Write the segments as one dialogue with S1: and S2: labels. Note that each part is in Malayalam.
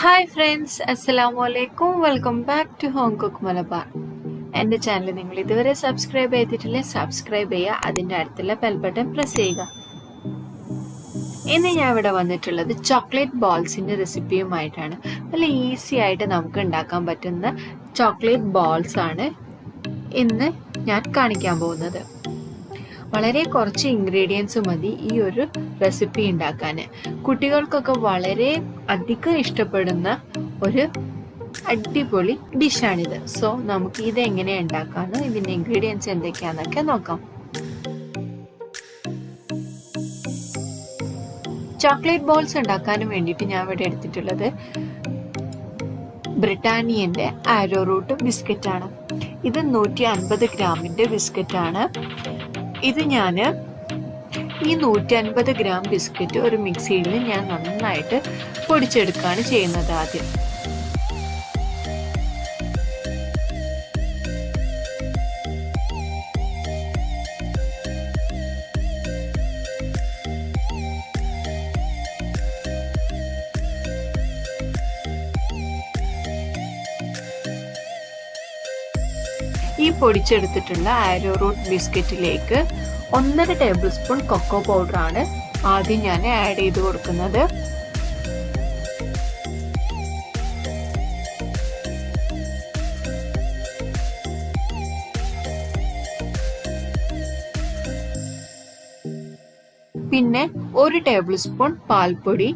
S1: ഹായ് ഫ്രണ്ട്സ്, അസ്സലാമു അലൈക്കും. Welcome back to home cook Malabar. എൻ്റെ ചാനൽ നിങ്ങൾ ഇതുവരെ സബ്സ്ക്രൈബ് ചെയ്തിട്ടില്ലേ, സബ്സ്ക്രൈബ് ചെയ്യുക. അതിൻ്റെ അടുത്തുള്ള ബെൽ ബട്ടൺ പ്രസ് ചെയ്യുക. ഇന്ന് ഞാൻ ഇവിടെ വന്നിട്ടുള്ളത് ചോക്ലേറ്റ് ബോൾസിൻ്റെ റെസിപ്പിയുമായിട്ടാണ്. നല്ല ഈസി ആയിട്ട് നമുക്ക് ഉണ്ടാക്കാൻ പറ്റുന്ന ചോക്ലേറ്റ് ബോൾസ് ആണ് ഇന്ന് ഞാൻ കാണിക്കാൻ പോകുന്നത്. വളരെ കുറച്ച് ഇൻഗ്രീഡിയൻസ് മതി ഈ ഒരു റെസിപ്പി ഉണ്ടാക്കാൻ. കുട്ടികൾക്കൊക്കെ വളരെ അധികം ഇഷ്ടപ്പെടുന്ന ഒരു അടിപൊളി ഡിഷാണിത്. സോ നമുക്ക് ഇത് എങ്ങനെ ഉണ്ടാക്കാമെന്ന്, ഇതിൻ്റെ ഇൻഗ്രീഡിയൻസ് എന്തൊക്കെയാണെന്നൊക്കെ നോക്കാം. ചോക്ലേറ്റ് ബോൾസ് ഉണ്ടാക്കാൻ വേണ്ടിയിട്ട് ഞാൻ ഇവിടെ എടുത്തിട്ടുള്ളത് ബ്രിട്ടാനിയൻ്റെ ആരോ റൂട്ട് ബിസ്ക്കറ്റാണ്. ഇത് 150 ഗ്രാമിൻ്റെ ബിസ്ക്കറ്റാണ്. ഇത് ഞാൻ ഈ 150 ഗ്രാം ബിസ്ക്കറ്റ് ഒരു മിക്സിയിൽ ഞാൻ നന്നായിട്ട് പൊടിച്ചെടുക്കുകയാണ് ചെയ്യുന്നത്. ആദ്യം ഈ പൊടിച്ചെടുത്തിട്ടുള്ള ആരോ റൂട്ട് ബിസ്ക്കറ്റിലേക്ക് 1.5 ടേബിൾ സ്പൂൺ കൊക്കോ പൗഡറാണ് ആദ്യം ഞാൻ ആഡ് ചെയ്ത് കൊടുക്കുന്നത്. പിന്നെ 1 ടേബിൾ സ്പൂൺ പാൽപ്പൊടി,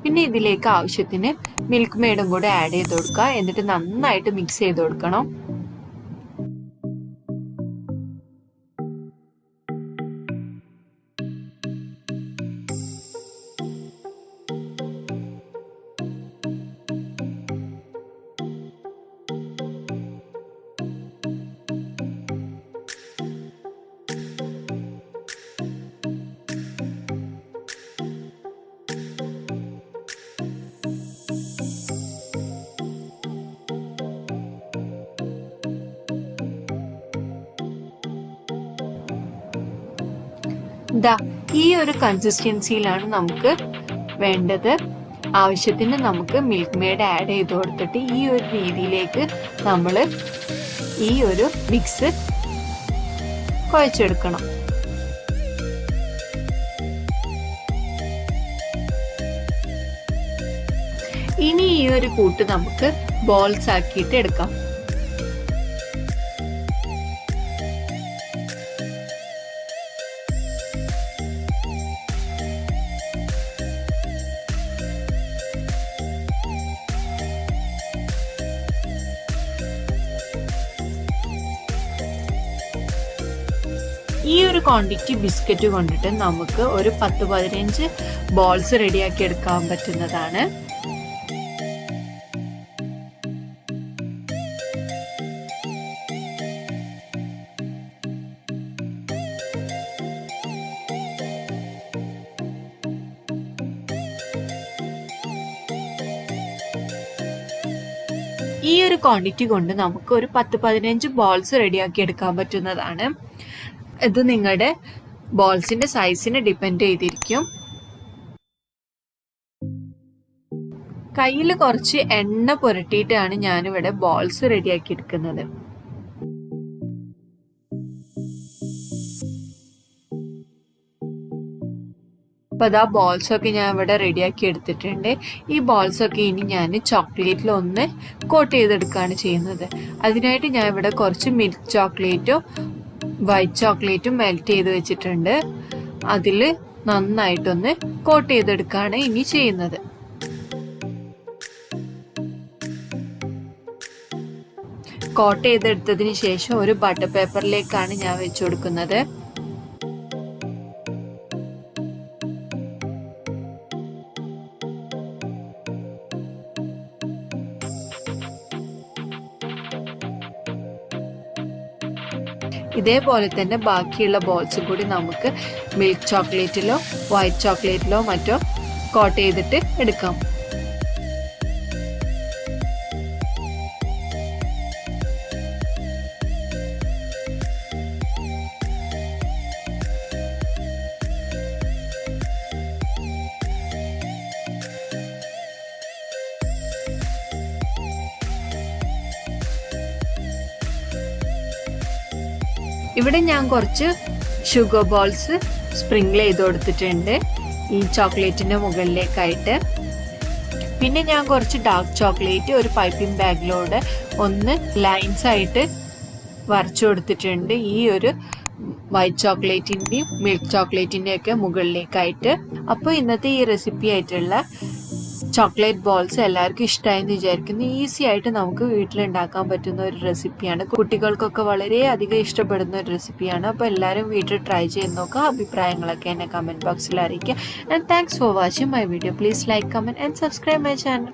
S1: പിന്നെ ഇതിലേക്ക് ആവശ്യത്തിന് മിൽക്ക് മെയ്ഡും കൂടെ ആഡ് ചെയ്ത് കൊടുക്കുക. എന്നിട്ട് നന്നായിട്ട് മിക്സ് ചെയ്ത് കൊടുക്കണം. ഈ ഒരു കൺസിസ്റ്റൻസിയിലാണ് നമുക്ക് വേണ്ടത്. ആവശ്യത്തിന് നമുക്ക് മിൽക്ക് മെയ്ഡ് ആഡ് ചെയ്ത് കൊടുത്തിട്ട് ഈ ഒരു രീതിയിലേക്ക് നമ്മൾ ഈ ഒരു മിക്സ് കുഴച്ചെടുക്കണം. ഇനി ഈ ഒരു കൂട്ട് നമുക്ക് ബോൾസ് ആക്കിയിട്ട് എടുക്കാം. ഈ ഒരു ക്വാണ്ടിറ്റി ബിസ്ക്കറ്റ് കൊണ്ടിട്ട് നമുക്ക് ഒരു 10-15 ബോൾസ് റെഡിയാക്കി എടുക്കാൻ പറ്റുന്നതാണ്. ഈ ഒരു ക്വാണ്ടിറ്റി കൊണ്ട് നമുക്ക് ഒരു 10-15 ബോൾസ് റെഡിയാക്കി എടുക്കാൻ പറ്റുന്നതാണ്. ഇത് നിങ്ങളുടെ ബോൾസിന്റെ സൈസിനെ ഡിപ്പെൻഡ് ചെയ്തിരിക്കും. കയ്യിൽ കുറച്ച് എണ്ണ പുരട്ടിയിട്ടാണ് ഞാനിവിടെ ബോൾസ് റെഡിയാക്കി എടുക്കുന്നത്. അപ്പൊ അതാ ബോൾസ് ഒക്കെ ഞാൻ ഇവിടെ റെഡിയാക്കി എടുത്തിട്ടുണ്ട്. ഈ ബോൾസ് ഒക്കെ ഇനി ഞാൻ ചോക്ലേറ്റിൽ ഒന്ന് കോട്ട് ചെയ്തെടുക്കുകയാണ് ചെയ്യുന്നത്. അതിനായിട്ട് ഞാൻ ഇവിടെ കുറച്ച് മിൽക്ക് ചോക്ലേറ്റും വൈറ്റ് ചോക്ലേറ്റും മെൽറ്റ് ചെയ്ത് വെച്ചിട്ടുണ്ട്. അതിൽ നന്നായിട്ടൊന്ന് കോട്ട് ചെയ്തെടുക്കുകയാണ് ഇനി ചെയ്യുന്നത്. കോട്ട് ചെയ്തെടുത്തതിന് ശേഷം ഒരു ബട്ടർ പേപ്പറിലേക്കാണ് ഞാൻ വെച്ചു കൊടുക്കുന്നത്. ഇതേപോലെ തന്നെ ബാക്കിയുള്ള ബോൾസും കൂടി നമുക്ക് മിൽക്ക് ചോക്ലേറ്റിലോ വൈറ്റ് ചോക്ലേറ്റിലോ മറ്റോ കോട്ട് ചെയ്തിട്ട് എടുക്കാം. ഇവിടെ ഞാൻ കുറച്ച് ഷുഗർ ബോൾസ് സ്പ്രിങ്കിൾ ചെയ്ത് കൊടുത്തിട്ടുണ്ട് ഈ ചോക്ലേറ്റിൻ്റെ മുകളിലേക്കായിട്ട്. പിന്നെ ഞാൻ കുറച്ച് ഡാർക്ക് ചോക്ലേറ്റ് ഒരു പൈപ്പിംഗ് ബാഗിലൂടെ ഒന്ന് ലൈൻസ് ആയിട്ട് വരച്ചു കൊടുത്തിട്ടുണ്ട് ഈ ഒരു വൈറ്റ് ചോക്ലേറ്റിൻ്റെയും മിൽക്ക് ചോക്ലേറ്റിൻ്റെയും ഒക്കെ മുകളിലേക്കായിട്ട്. അപ്പോൾ ഇന്നത്തെ ഈ റെസിപ്പി ആയിട്ടുള്ള ചോക്ലേറ്റ് ബോൾസ് എല്ലാവർക്കും ഇഷ്ടമായെന്ന് വിചാരിക്കുന്നു. ഈസി ആയിട്ട് നമുക്ക് വീട്ടിലുണ്ടാക്കാൻ പറ്റുന്ന ഒരു റെസിപ്പിയാണ്. കുട്ടികൾക്കൊക്കെ വളരെയധികം ഇഷ്ടപ്പെടുന്ന ഒരു റെസിപ്പിയാണ്. അപ്പോൾ എല്ലാവരും വീട്ടിൽ ട്രൈ ചെയ്ത് നോക്കുക. അഭിപ്രായങ്ങളൊക്കെ എന്നെ കമൻറ്റ് ബോക്സിൽ അറിയിക്കുക. And thanks for watching my video. Please like, comment and subscribe my channel.